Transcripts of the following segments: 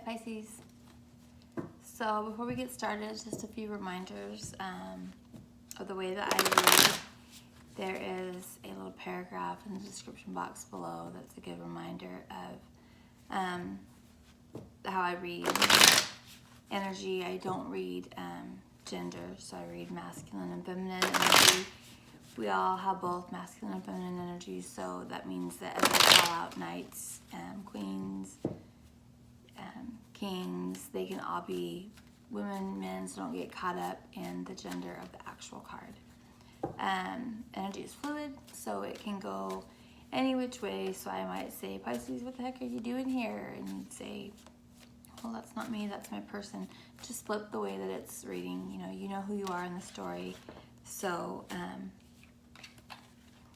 Pisces. So before we get started, just a few reminders of the way that I read. There is a little paragraph in the description box below that's a good reminder of how I read energy. I don't read gender, so I read masculine and feminine energy. We all have both masculine and feminine energy, so that means that as I call out knights, queens, kings, they can all be women, men, so don't get caught up in the gender of the actual card. Energy is fluid, so it can go any which way. So I might say, Pisces, what the heck are you doing here? And you'd say, well, that's not me, that's my person. Just flip the way that it's reading. You know who you are in the story. So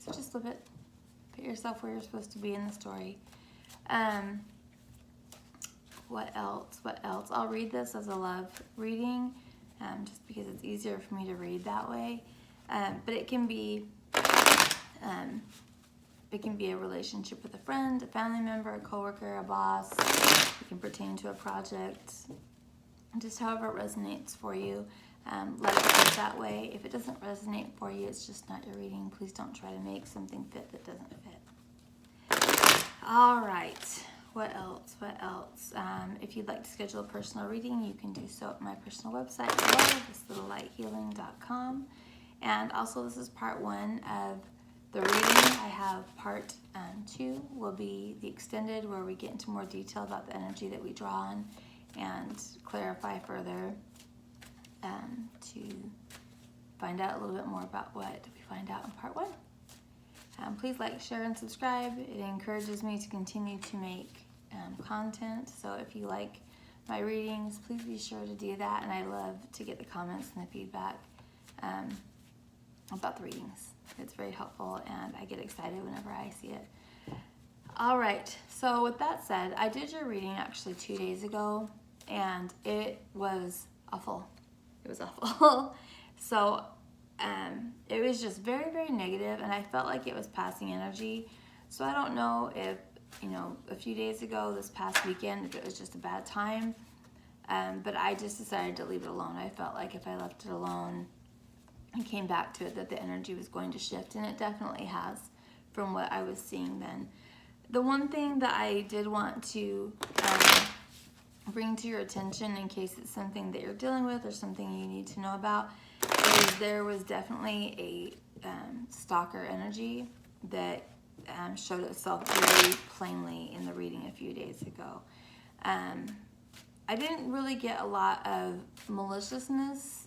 just flip it. Put yourself where you're supposed to be in the story. What else? I'll read this as a love reading, just because it's easier for me to read that way. But it can be a relationship with a friend, a family member, a coworker, a boss. It can pertain to a project. Just however it resonates for you. Let it fit that way. If it doesn't resonate for you, it's just not your reading. Please don't try to make something fit that doesn't fit. All right. What else? If you'd like to schedule a personal reading, you can do so at my personal website below, thislittlelighealing.com. And also, this is part 1 of the reading. I have part 2 will be the extended, where we get into more detail about the energy that we draw on and clarify further to find out a little bit more about what we find out in part 1. Please like, share, and subscribe. It encourages me to continue to make content. So if you like my readings, please be sure to do that. And I love to get the comments and the feedback about the readings. It's very helpful, and I get excited whenever I see it. All right, so with that said, I did your reading actually 2 days ago, and it was awful. It was awful. So it was just very, very negative, and I felt like it was passing energy. So I don't know if, a few days ago, this past weekend, if it was just a bad time, but I just decided to leave it alone. I felt like if I left it alone and came back to it, that the energy was going to shift, and it definitely has from what I was seeing then. The one thing that I did want to bring to your attention, in case it's something that you're dealing with or something you need to know about, is there was definitely a stalker energy that showed itself very plainly in the reading a few days ago. I didn't really get a lot of maliciousness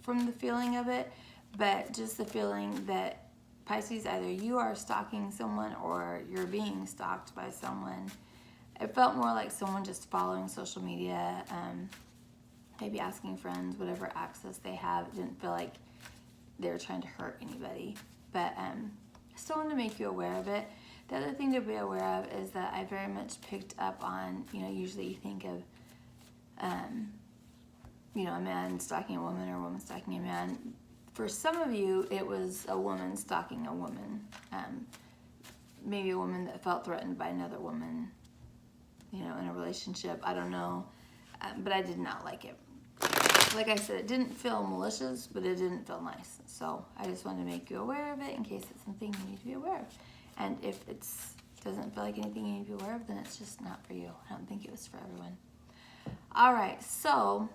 from the feeling of it, but just the feeling that, Pisces, either you are stalking someone or you're being stalked by someone. It felt more like someone just following social media, maybe asking friends, whatever access they have. It didn't feel like they were trying to hurt anybody, but I still wanted to make you aware of it. The other thing to be aware of is that I very much picked up on, usually you think of, a man stalking a woman or a woman stalking a man. For some of you, it was a woman stalking a woman. Maybe a woman that felt threatened by another woman, in a relationship. I don't know, but I did not like it. Like I said, it didn't feel malicious, but it didn't feel nice. So I just wanted to make you aware of it in case it's something you need to be aware of. And if it doesn't feel like anything you need to be aware of, then it's just not for you. I don't think it was for everyone. All right, so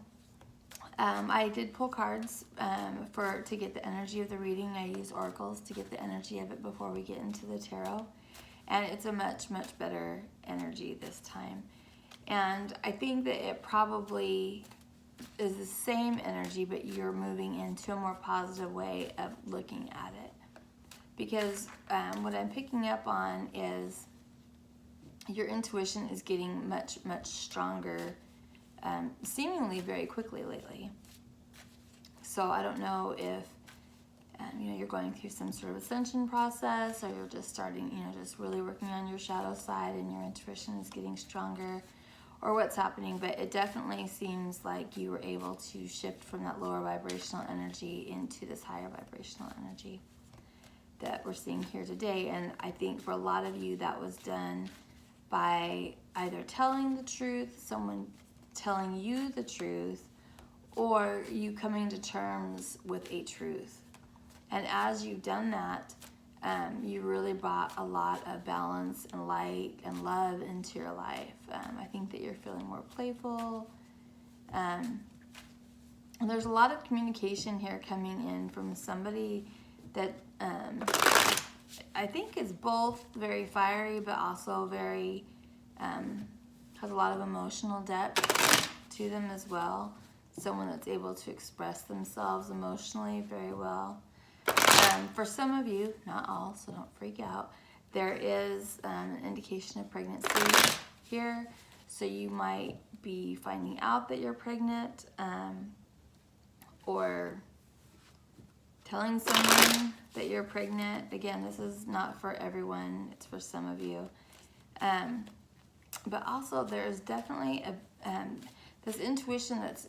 I did pull cards to get the energy of the reading. I use oracles to get the energy of it before we get into the tarot. And it's a much, much better energy this time. And I think that it probably is the same energy, but you're moving into a more positive way of looking at it. Because what I'm picking up on is your intuition is getting much, much stronger, seemingly very quickly lately. So I don't know if you're going through some sort of ascension process, or you're just starting, just really working on your shadow side and your intuition is getting stronger, or what's happening, but it definitely seems like you were able to shift from that lower vibrational energy into this higher vibrational energy that we're seeing here today. And I think for a lot of you, that was done by either telling the truth, someone telling you the truth, or you coming to terms with a truth. And as you've done that, you really brought a lot of balance and light and love into your life. I think that you're feeling more playful. And there's a lot of communication here coming in from somebody that I think is both very fiery, but also very, has a lot of emotional depth to them as well. Someone that's able to express themselves emotionally very well. For some of you, not all, so don't freak out, there is an indication of pregnancy here. So you might be finding out that you're pregnant, or telling someone that you're pregnant. Again, this is not for everyone, it's for some of you. But also there's definitely this intuition that's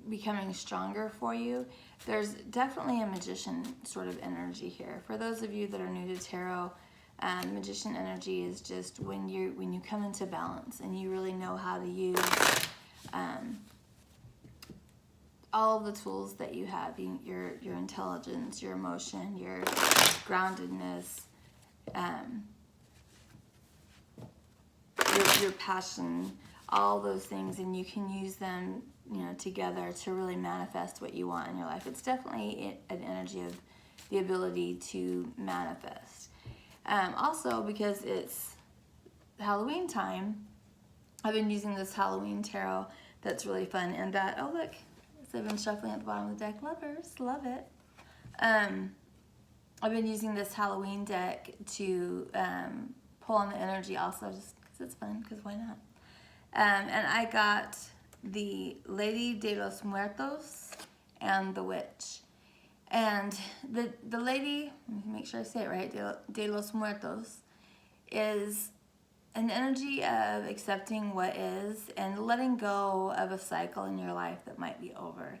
becoming stronger for you. There's definitely a magician sort of energy here. For those of you that are new to tarot, magician energy is just when you come into balance and you really know how to use all of the tools that you have, your intelligence, your emotion, your groundedness, your passion, all those things, and you can use them, together to really manifest what you want in your life. It's definitely an energy of the ability to manifest. Also, because it's Halloween time, I've been using this Halloween tarot that's really fun, and that, oh look, I've been shuffling at the bottom of the deck. Lovers, love it. I've been using this Halloween deck to pull on the energy also, just because it's fun, because why not? And I got the Lady de los Muertos and the Witch. And the Lady, let me make sure I say it right, de los Muertos, is an energy of accepting what is and letting go of a cycle in your life that might be over.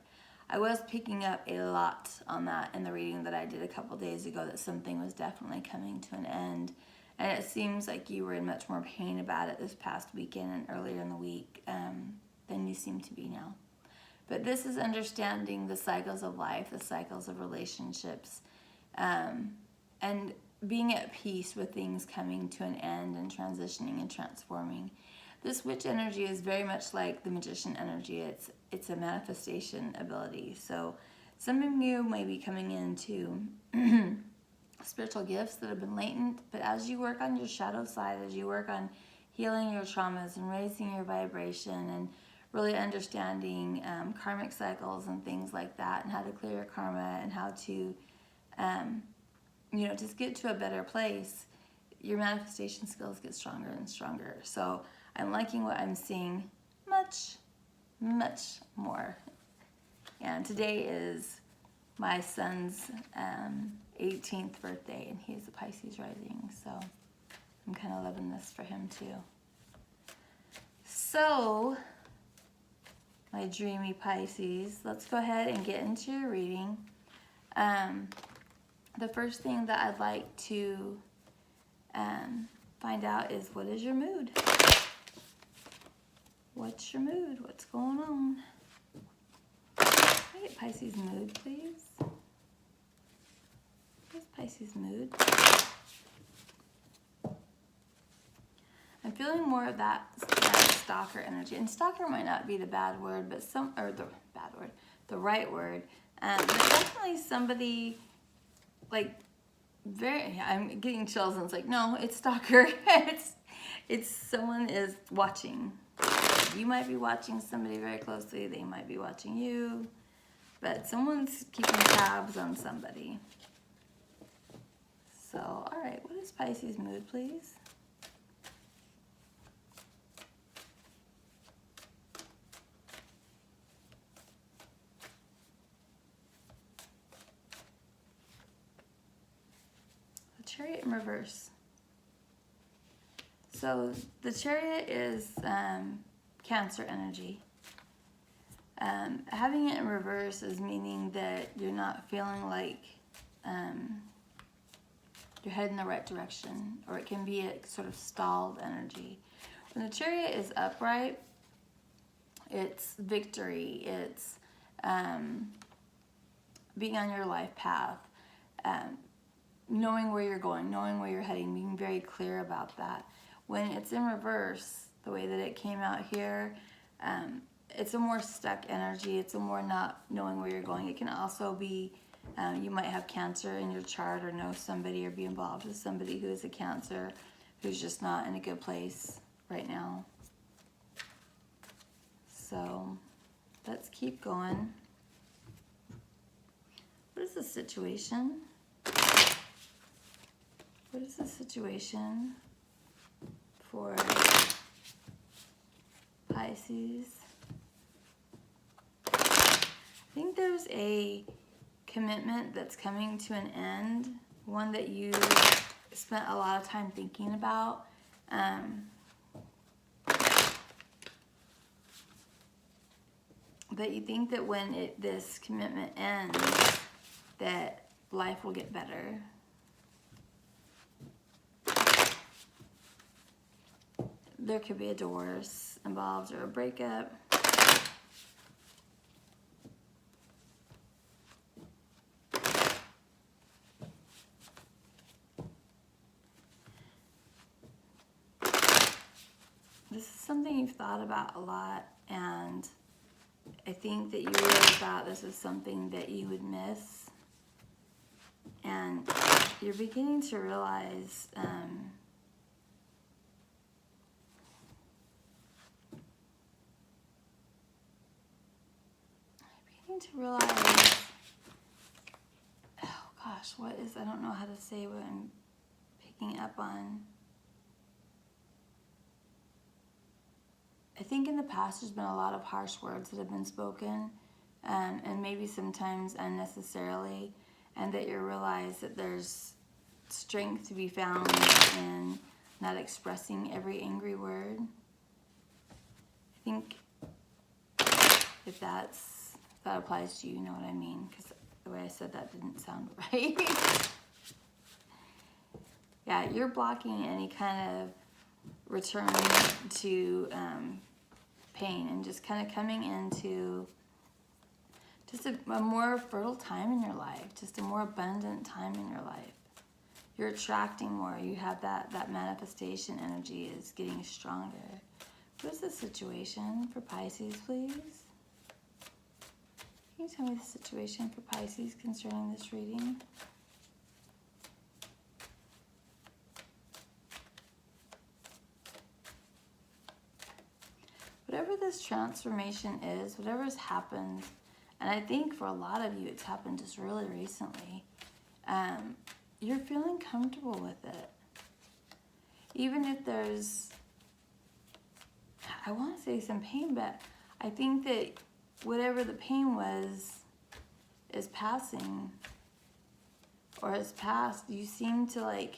I was picking up a lot on that in the reading that I did a couple days ago, that something was definitely coming to an end. And it seems like you were in much more pain about it this past weekend and earlier in the week than you seem to be now. But this is understanding the cycles of life, the cycles of relationships, and being at peace with things coming to an end and transitioning and transforming. This witch energy is very much like the magician energy. It's a manifestation ability. So some of you may be coming into spiritual gifts that have been latent, but as you work on your shadow side, as you work on healing your traumas and raising your vibration and really understanding karmic cycles and things like that, and how to clear your karma and how to just get to a better place, your manifestation skills get stronger and stronger. So I'm liking what I'm seeing much, much more. And today is my son's 18th birthday, and he is a Pisces rising, so I'm kind of loving this for him too. So, my dreamy Pisces, let's go ahead and get into your reading. The first thing that I'd like to find out is, what is your mood? What's your mood? What's going on? Can I get Pisces mood, please? What's Pisces mood? I'm feeling more of that stalker energy. And stalker might not be the bad word, but the right word. But definitely somebody, like, I'm getting chills, and it's like, no, it's stalker. it's someone is watching. You might be watching somebody very closely. They might be watching you. But someone's keeping tabs on somebody. So, all right, what is Pisces mood, please? The Chariot in reverse. So the Chariot is Cancer energy. Having it in reverse is meaning that you're not feeling like you're heading in the right direction, or it can be a sort of stalled energy, When the Chariot is upright, it's victory, it's being on your life path, knowing where you're going, knowing where you're heading, being very clear about that. When it's in reverse, the way that it came out here, it's a more stuck energy. It's a more not knowing where you're going. It can also be, you might have Cancer in your chart or know somebody or be involved with somebody who is a Cancer who's just not in a good place right now. So let's keep going. What is the situation? What is the situation for Pisces? I think there's a commitment that's coming to an end, one that you spent a lot of time thinking about. That you think that when this commitment ends, that life will get better. There could be a divorce involved or a breakup. This is something you've thought about a lot, and I think that you really thought this was something that you would miss. And you're beginning to realize oh gosh, I don't know how to say what I'm picking up on. I think in the past there's been a lot of harsh words that have been spoken, and maybe sometimes unnecessarily, and that you realize that there's strength to be found in not expressing every angry word. I think if that applies to you, you know what I mean, because the way I said that didn't sound right. Yeah, you're blocking any kind of return to pain and just kind of coming into just a more fertile time in your life, just a more abundant time in your life. You're attracting more. You have that manifestation energy is getting stronger. What is the situation for Pisces, please? Can you tell me the situation for Pisces concerning this reading? Whatever this transformation is, whatever has happened, and I think for a lot of you it's happened just really recently, you're feeling comfortable with it. Even if there's, I want to say some pain, but I think that whatever the pain was is passing or has passed. You seem to like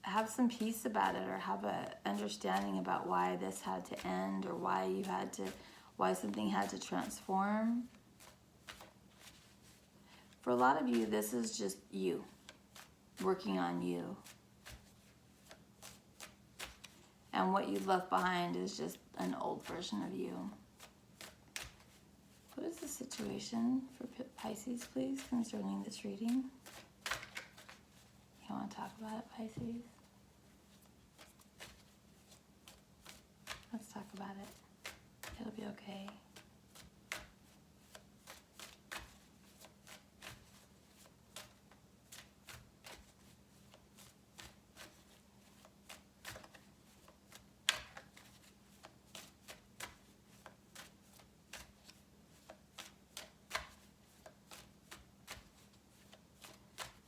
have some peace about it, or have a understanding about why this had to end, or why something had to transform. For a lot of you, this is just you working on you. And what you left behind is just an old version of you. What is the situation for Pisces, please, concerning this reading? You want to talk about it, Pisces? Let's talk about it. It'll be okay.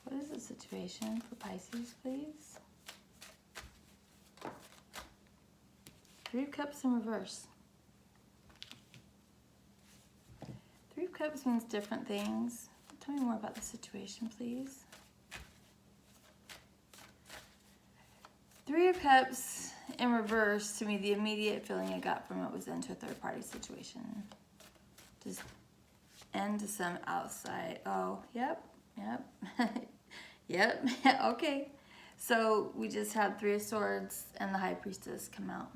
What is the situation for Pisces, please? Three of Cups in reverse. Three of Cups means different things. Tell me more about the situation, please. Three of Cups in reverse, to me, the immediate feeling I got from it was into a third-party situation. Just into some outside. Oh, yep. Yep, okay. So we just had Three of Swords and the High Priestess come out.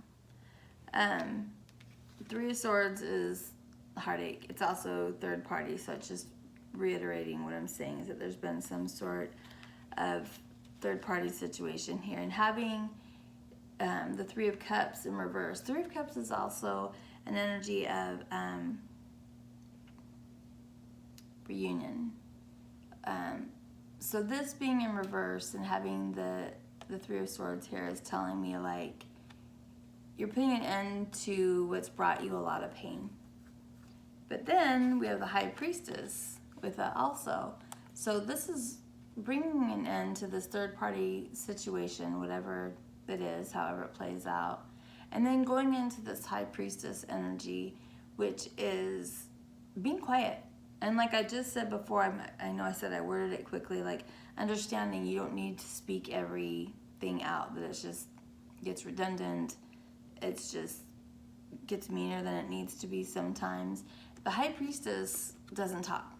Three of Swords is heartache. It's also third party, so it's just reiterating what I'm saying is that there's been some sort of third party situation here. And having the Three of Cups in reverse. Three of Cups is also an energy of reunion. So this being in reverse and having the Three of Swords here is telling me like you're putting an end to what's brought you a lot of pain. But then we have the High Priestess with that also. So this is bringing an end to this third party situation, whatever it is, however it plays out. And then going into this High Priestess energy, which is being quiet. And like I just said before, I know I said I worded it quickly, like understanding you don't need to speak everything out, that it's just gets redundant. It's just gets meaner than it needs to be sometimes. The High Priestess doesn't talk.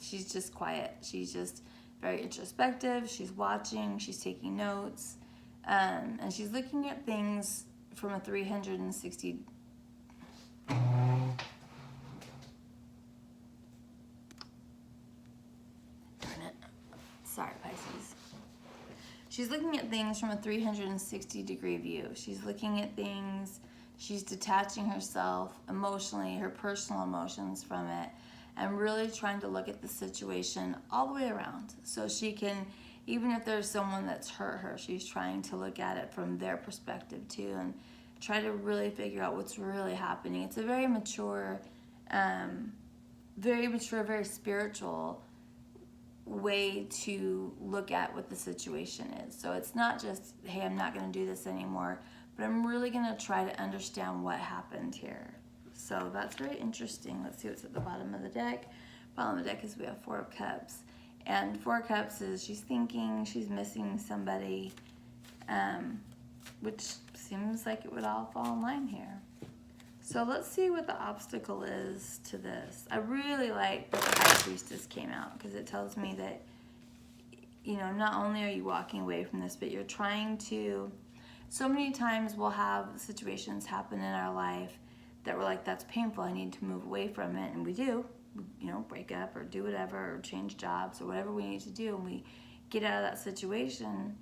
She's just quiet. She's just very introspective. She's watching. She's taking notes. And she's looking at things from a 360 Sorry, Pisces. She's looking at things from a 360 degree view. She's looking at things, she's detaching herself emotionally, her personal emotions from it, and really trying to look at the situation all the way around. So she can, even if there's someone that's hurt her, she's trying to look at it from their perspective too and try to really figure out what's really happening. It's a very mature, very spiritual way to look at what the situation is. So it's not just, hey, I'm not going to do this anymore, but I'm really going to try to understand what happened here. So that's very interesting. Let's see what's at the bottom of the deck. Bottom of the deck is we have Four of Cups. And Four of Cups is she's thinking, she's missing somebody, which seems like it would all fall in line here. So let's see what the obstacle is to this. I really like that the High Priestess came out because it tells me that, you know, not only are you walking away from this, but you're trying to, so many times we'll have situations happen in our life that we're like, that's painful, I need to move away from it, and we do, you know, break up or do whatever, or change jobs or whatever we need to do, and we get out of that situation,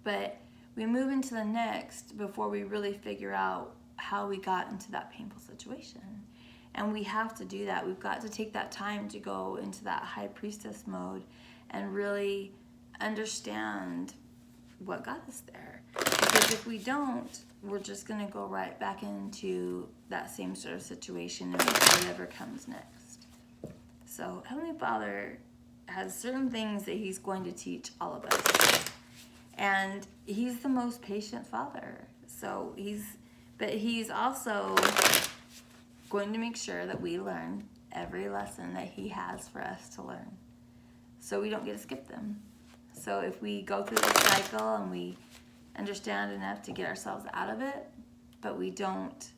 but we move into the next before we really figure out how we got into that painful situation. And we have to do that. We've got to take that time to go into that High Priestess mode and really understand what got us there. Because if we don't, we're just going to go right back into that same sort of situation and whatever comes next. So Heavenly Father has certain things that He's going to teach all of us. And He's the most patient Father. So But He's also going to make sure that we learn every lesson that He has for us to learn. So we don't get to skip them. So if we go through this cycle and we understand enough to get ourselves out of it, but we don't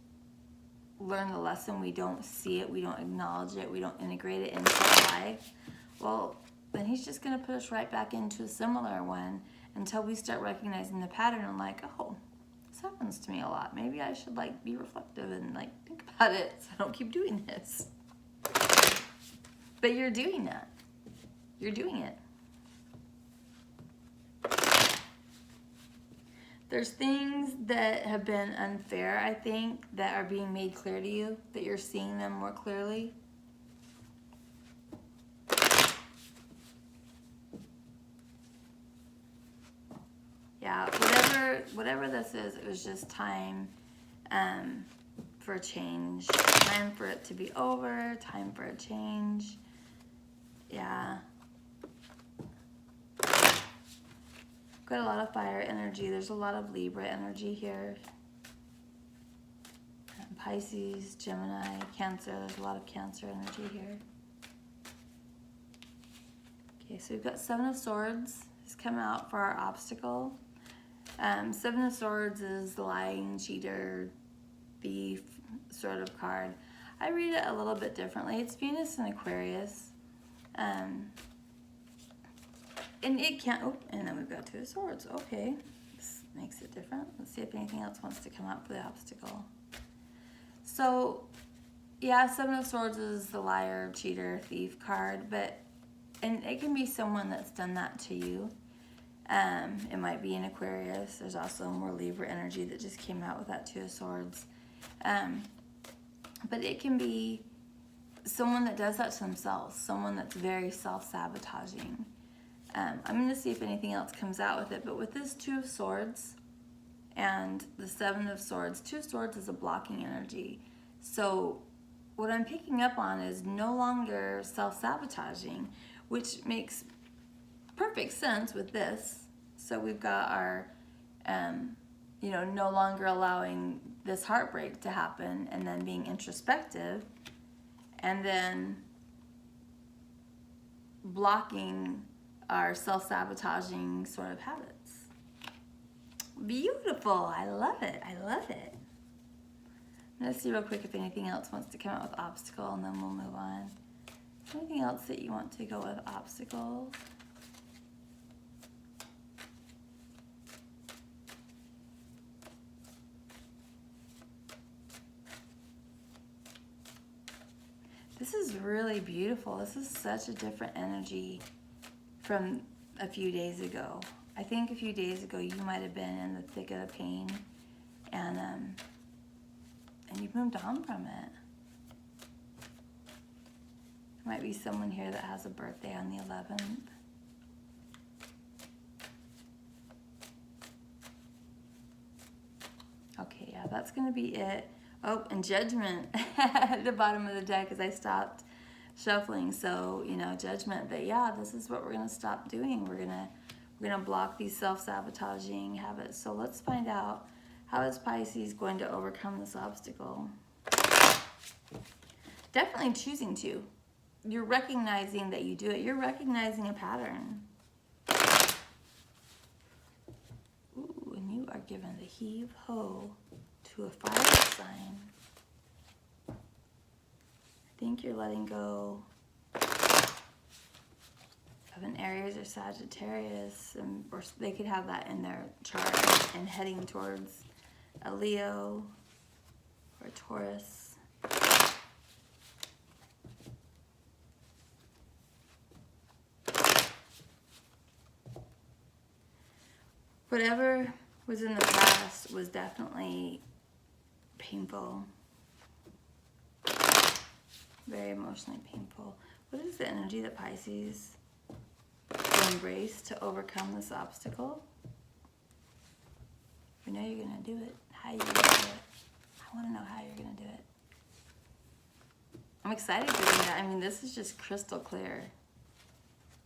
learn the lesson, we don't see it, we don't acknowledge it, we don't integrate it into our life, well, then He's just going to put us right back into a similar one until we start recognizing the pattern and like, oh, this happens to me a lot. Maybe I should like be reflective and like think about it so I don't keep doing this. But you're doing that. You're doing it. There's things that have been unfair, I think, that are being made clear to you, that you're seeing them more clearly. Yeah, whatever this is, it was just time for a change. Time for it to be over, time for a change. Yeah. Got a lot of fire energy. There's a lot of Libra energy here. Pisces, Gemini, Cancer. There's a lot of Cancer energy here. Okay, so we've got Seven of Swords. It's come out for our obstacle. Seven of Swords is the lying, cheater, thief sort of card. I read it a little bit differently. It's Venus and Aquarius. And it can't, oh, and then we've got Two of Swords. Okay, this makes it different. Let's see if anything else wants to come out for the obstacle. So, yeah, Seven of Swords is the liar, cheater, thief card, and it can be someone that's done that to you. It might be an Aquarius. There's also more Libra energy that just came out with that Two of Swords. But it can be someone that does that to themselves, someone that's very self-sabotaging. I'm going to see if anything else comes out with it, but with this Two of Swords and the Seven of Swords, Two of Swords is a blocking energy. So what I'm picking up on is no longer self-sabotaging, which makes perfect sense with this. So we've got our, no longer allowing this heartbreak to happen, and then being introspective, and then blocking our self-sabotaging sort of habits. Beautiful. I love it. I love it. Let's see real quick if anything else wants to come out with obstacle, and then we'll move on. Anything else that you want to go with obstacle? This is really beautiful. This is such a different energy from a few days ago. I think a few days ago you might have been in the thick of the pain, and you've moved on from it. There might be someone here that has a birthday on the 11th. Okay, yeah, that's gonna be it. Oh, and Judgment at the bottom of the deck as I stopped shuffling. So, Judgment, that yeah, this is what we're gonna stop doing. We're gonna block these self-sabotaging habits. So let's find out, how is Pisces going to overcome this obstacle? Definitely choosing to. You're recognizing that you do it. You're recognizing a pattern. Ooh, and you are given the heave-ho to a fire sign. I think you're letting go of an Aries or Sagittarius, or they could have that in their chart, and heading towards a Leo or a Taurus. Whatever was in the past was definitely painful. Very emotionally painful. What is the energy that Pisces will embrace to overcome this obstacle? We know you're gonna do it. How are you gonna do it? I wanna know how you're gonna do it. I'm excited for that. I mean, this is just crystal clear.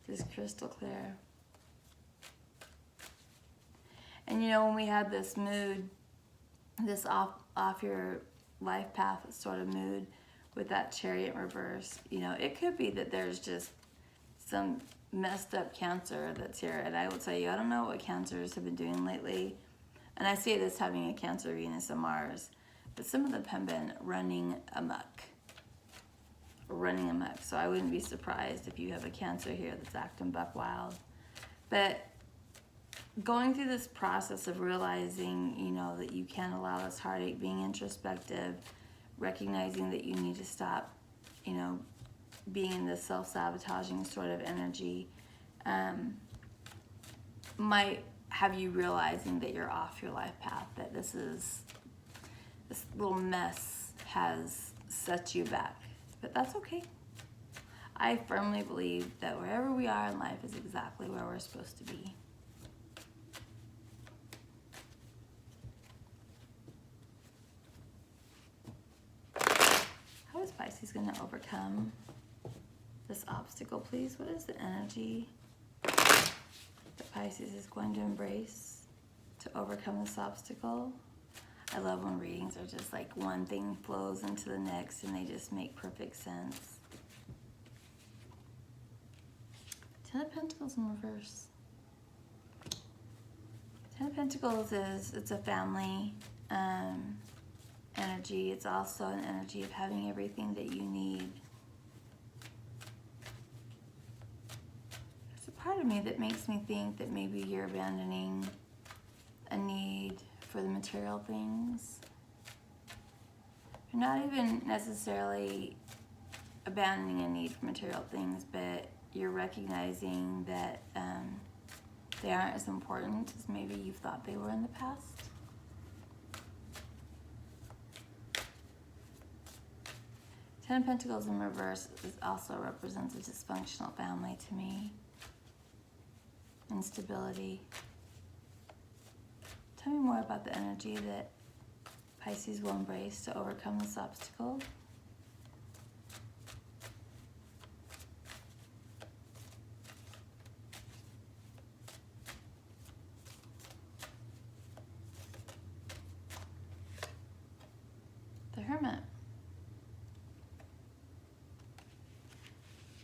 Just crystal clear. And when we had this mood, this off your life path sort of mood with that Chariot reverse, it could be that there's just some messed up Cancer that's here. And I will tell you, I don't know what Cancers have been doing lately. And I say this having a Cancer, Venus, and Mars, but some of them have been running amok. Running amok. So I wouldn't be surprised if you have a Cancer here that's acting buck wild. But going through this process of realizing, that you can't allow this heartache, being introspective, recognizing that you need to stop, being in this self-sabotaging sort of energy, might have you realizing that you're off your life path, that this little mess has set you back. But that's okay. I firmly believe that wherever we are in life is exactly where we're supposed to be. How is Pisces going to overcome this obstacle, please? What is the energy that Pisces is going to embrace to overcome this obstacle? I love when readings are just like one thing flows into the next and they just make perfect sense. Ten of Pentacles in reverse. Ten of Pentacles it's a family energy. It's also an energy of having everything that you need. There's a part of me that makes me think that maybe you're abandoning a need for the material things. You're not even necessarily abandoning a need for material things, but you're recognizing that they aren't as important as maybe you thought they were in the past. Ten of Pentacles in reverse also represents a dysfunctional family to me. Instability. Tell me more about the energy that Pisces will embrace to overcome this obstacle. The Hermit.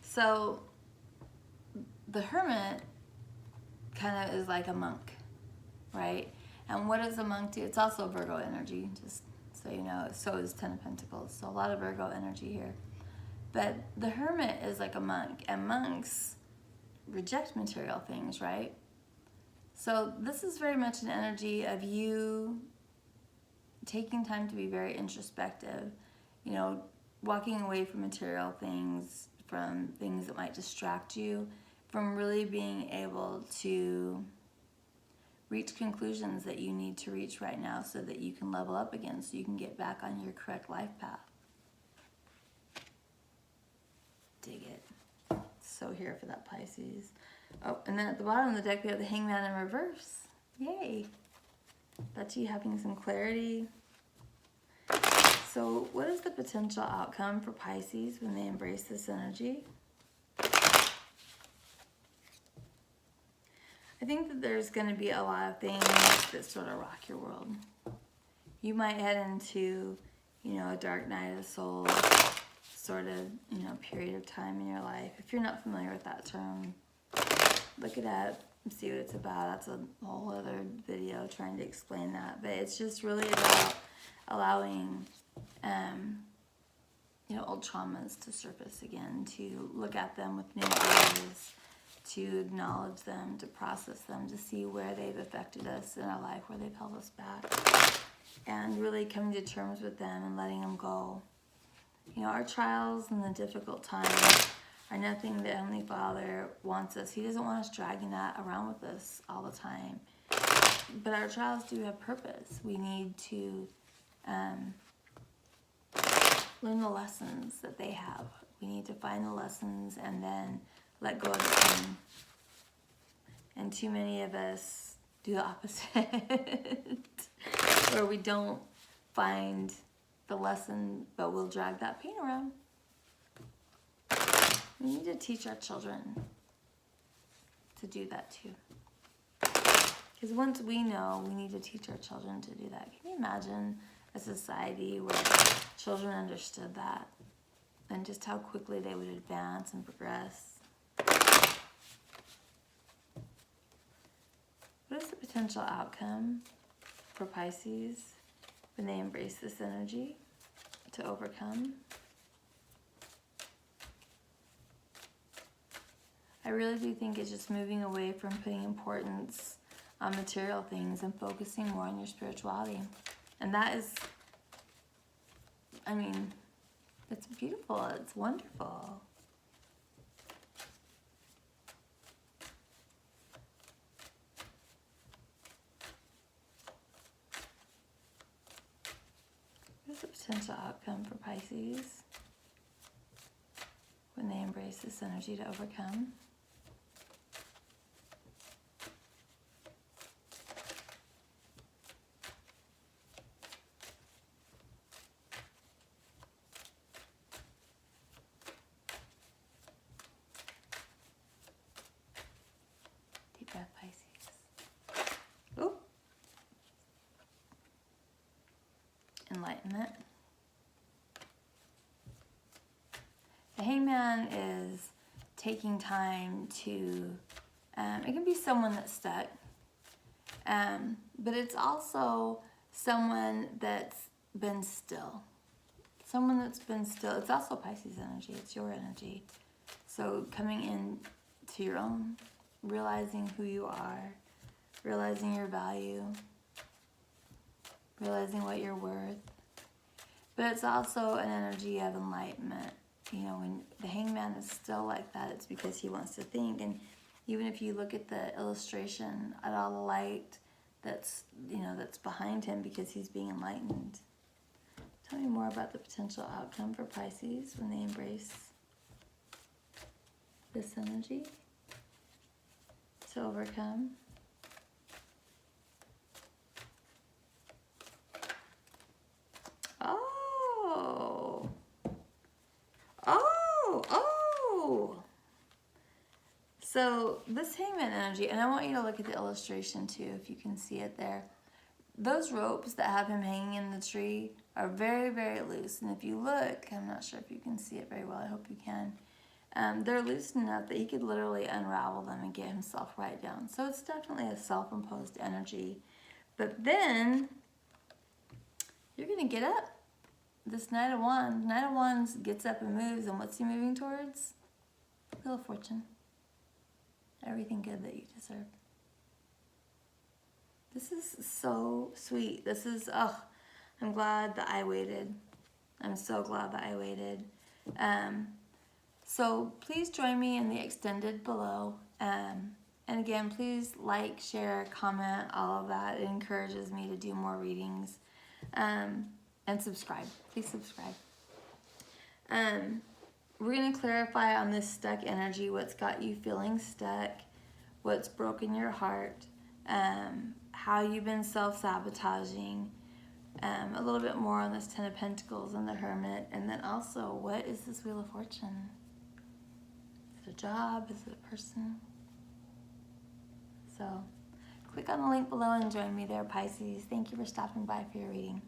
So the Hermit kind of is like a monk, right? And what does a monk do? It's also Virgo energy, just so you know. So is Ten of Pentacles. So a lot of Virgo energy here. But the Hermit is like a monk, and monks reject material things, right? So this is very much an energy of you taking time to be very introspective, you know, walking away from material things, from things that might distract you, from really being able to reach conclusions that you need to reach right now so that you can level up again, so you can get back on your correct life path. Dig it. So here for that, Pisces. Oh, and then at the bottom of the deck we have the Hangman in reverse. Yay. That's you having some clarity. So what is the potential outcome for Pisces when they embrace this energy? I think that there's going to be a lot of things that sort of rock your world. You might head into, you know, a dark night of the soul sort of, you know, period of time in your life. If you're not familiar with that term, look it up and see what it's about. That's a whole other video trying to explain that. But it's just really about allowing, you know, old traumas to surface again, to look at them with new eyes, to acknowledge them, to process them, to see where they've affected us in our life, where they've held us back, and really coming to terms with them and letting them go. You know, our trials and the difficult times are nothing that Heavenly Father wants us. He doesn't want us dragging that around with us all the time. But our trials do have purpose. We need to learn the lessons that they have. We need to find the lessons and then let go of them. And too many of us do the opposite, where we don't find the lesson, but we'll drag that pain around. We need to teach our children to do that too. Because once we know, we need to teach our children to do that. Can you imagine a society where children understood that, and just how quickly they would advance and progress? What is the potential outcome for Pisces when they embrace this energy to overcome? I really do think it's just moving away from putting importance on material things and focusing more on your spirituality. And that is, I mean, it's beautiful, it's wonderful. What's the potential outcome for Pisces when they embrace this energy to overcome? Deep breath, Pisces. Ooh. Enlightenment. The Hangman is taking time to, it can be someone that's stuck, but it's also someone that's been still. Someone that's been still. It's also Pisces energy. It's your energy. So coming in to your own realizing who you are, realizing your value, realizing what you're worth. But it's also an energy of enlightenment. You know, when the hangman is still like that, it's because he wants to think. And even if you look at the illustration at all the light that's, you know, that's behind him because he's being enlightened. Tell me more about the potential outcome for Pisces when they embrace this energy to overcome. Oh. So this hangman energy, and I want you to look at the illustration too, if you can see it there. Those ropes that have him hanging in the tree are very, very loose. And if you look, I'm not sure if you can see it very well, I hope you can. They're loose enough that he could literally unravel them and get himself right down. So it's definitely a self-imposed energy. But then, you're going to get up. This Knight of Wands gets up and moves, and what's he moving towards? Wheel of Fortune. Everything good that you deserve. This is so sweet. This is, I'm glad that I waited. I'm so glad that I waited. So please join me in the extended below. And again, please like, share, comment, all of that. It encourages me to do more readings. And subscribe. Please subscribe. We're going to clarify on this stuck energy, what's got you feeling stuck, what's broken your heart, how you've been self-sabotaging, a little bit more on this Ten of Pentacles and the Hermit, and then also, what is this Wheel of Fortune? Is it a job? Is it a person? So, click on the link below and join me there, Pisces. Thank you for stopping by for your reading.